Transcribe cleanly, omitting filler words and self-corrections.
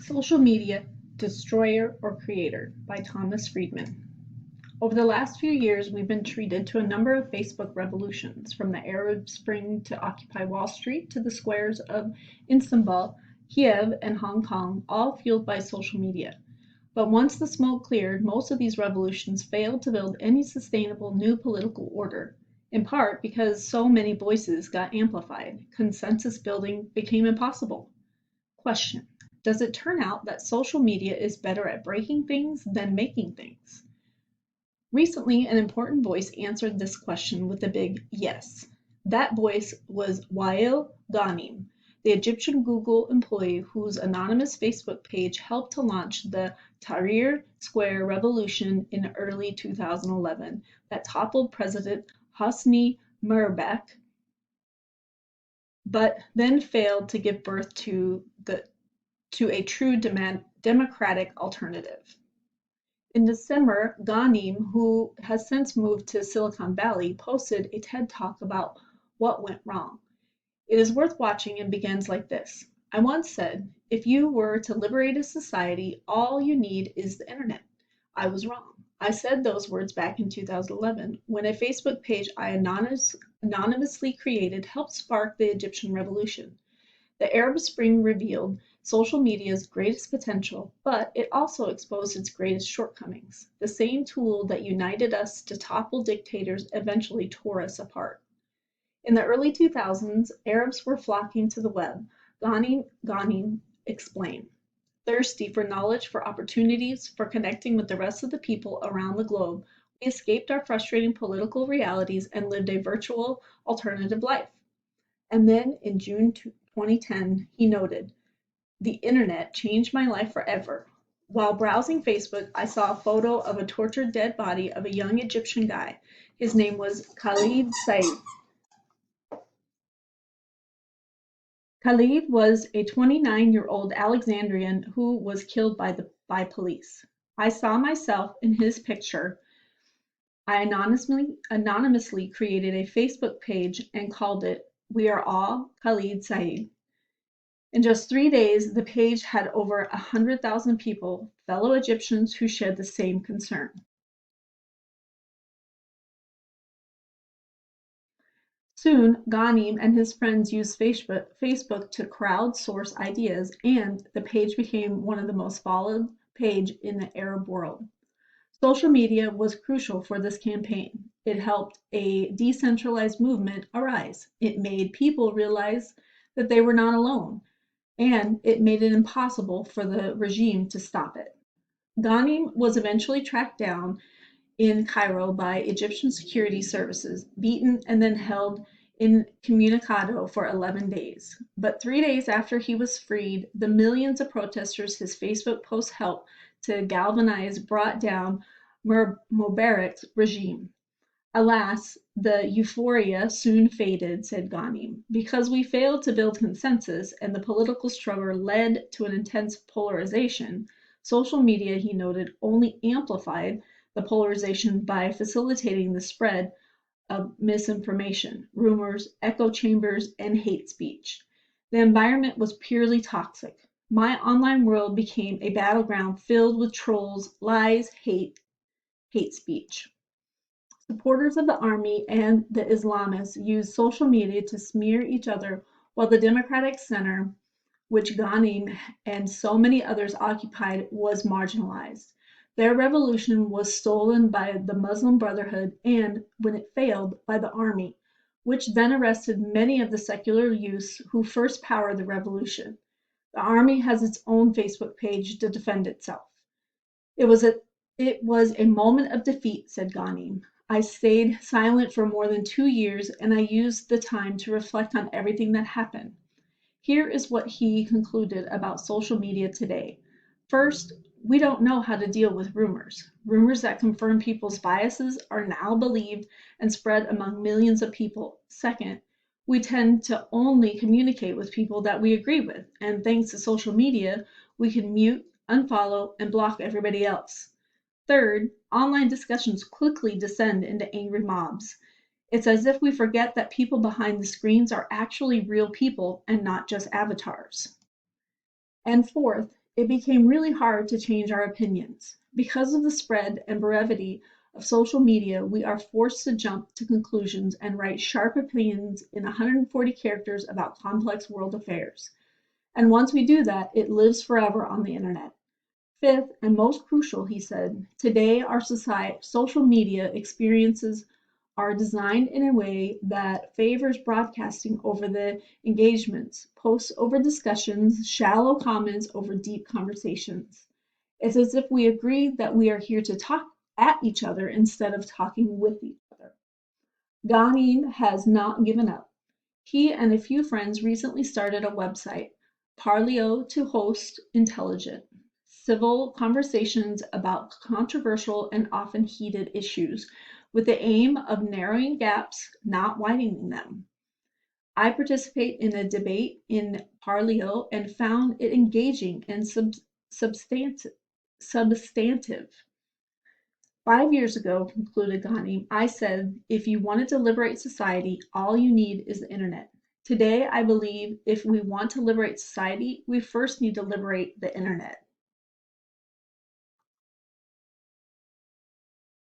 Social Media, Destroyer or Creator by Thomas Friedman. Over the last few years, we've been treated to a number of Facebook revolutions, from the Arab Spring to Occupy Wall Street to the squares of Istanbul, Kiev, and Hong Kong, all fueled by social media. But once the smoke cleared, most of these revolutions failed to build any sustainable new political order, in part because so many voices got amplified. Consensus building became impossible. Question: does it turn out that social media is better at breaking things than making things? Recently, an important voice answered this question with a big yes. That voice was Wael Ghanim, the Egyptian Google employee whose anonymous Facebook page helped to launch the Tahrir Square revolution in early 2011 that toppled President Hosni Mubarak, but then failed to give birth to a true democratic alternative. In December, Ghanim, who has since moved to Silicon Valley, posted a TED Talk about what went wrong. It is worth watching and begins like this. I once said, if you were to liberate a society, all you need is the internet. I was wrong. I said those words back in 2011 when a Facebook page I anonymously created helped spark the Egyptian revolution. The Arab Spring revealed social media's greatest potential, but it also exposed its greatest shortcomings. The same tool that united us to topple dictators eventually tore us apart. In the early 2000s, Arabs were flocking to the web. Ghanim explained. Thirsty for knowledge, for opportunities, for connecting with the rest of the people around the globe, we escaped our frustrating political realities and lived a virtual alternative life. And then in June 2010, he noted, the internet changed my life forever. While browsing Facebook, I saw a photo of a tortured dead body of a young Egyptian guy. His name was Khalid Said. Khalid was a 29-year-old Alexandrian who was killed by police. I saw myself in his picture. I anonymously created a Facebook page and called it We Are All Khalid Said. In just 3 days, the page had over 100,000 people, fellow Egyptians who shared the same concern. Soon, Ghanim and his friends used Facebook to crowdsource ideas, and the page became one of the most followed pages in the Arab world. Social media was crucial for this campaign. It helped a decentralized movement arise. It made people realize that they were not alone, and it made it impossible for the regime to stop it. Ghanim was eventually tracked down in Cairo by Egyptian security services, beaten, and then held incommunicado for 11 days. But 3 days after he was freed, the millions of protesters his Facebook posts helped to galvanize brought down Mubarak's regime. Alas, the euphoria soon faded, said Ghanim, because we failed to build consensus and the political struggle led to an intense polarization. Social media, he noted, only amplified the polarization by facilitating the spread of misinformation, rumors, echo chambers, and hate speech. The environment was purely toxic. My online world became a battleground filled with trolls, lies, hate speech. Supporters of the army and the Islamists used social media to smear each other, while the Democratic Center, which Ghanim and so many others occupied, was marginalized. Their revolution was stolen by the Muslim Brotherhood and, when it failed, by the army, which then arrested many of the secular youths who first powered the revolution. The army has its own Facebook page to defend itself. It was a moment of defeat, said Ghanim. I stayed silent for more than 2 years, and I used the time to reflect on everything that happened. Here is what he concluded about social media today. First, we don't know how to deal with rumors. Rumors that confirm people's biases are now believed and spread among millions of people. Second, we tend to only communicate with people that we agree with, and thanks to social media, we can mute, unfollow, and block everybody else. Third, online discussions quickly descend into angry mobs. It's as if we forget that people behind the screens are actually real people and not just avatars. And fourth, it became really hard to change our opinions. Because of the spread and brevity of social media, we are forced to jump to conclusions and write sharp opinions in 140 characters about complex world affairs. And once we do that, it lives forever on the internet. Fifth, and most crucial, he said, today our social media experiences are designed in a way that favors broadcasting over the engagements, posts over discussions, shallow comments over deep conversations. It's as if we agree that we are here to talk at each other instead of talking with each other. Ghanim has not given up. He and a few friends recently started a website, Parleo, to host intelligent, civil conversations about controversial and often heated issues with the aim of narrowing gaps, not widening them. I participate in a debate in Parleo and found it engaging and substantive. 5 years ago, concluded Ghanem, I said, if you wanted to liberate society, all you need is the internet. Today, I believe if we want to liberate society, we first need to liberate the internet.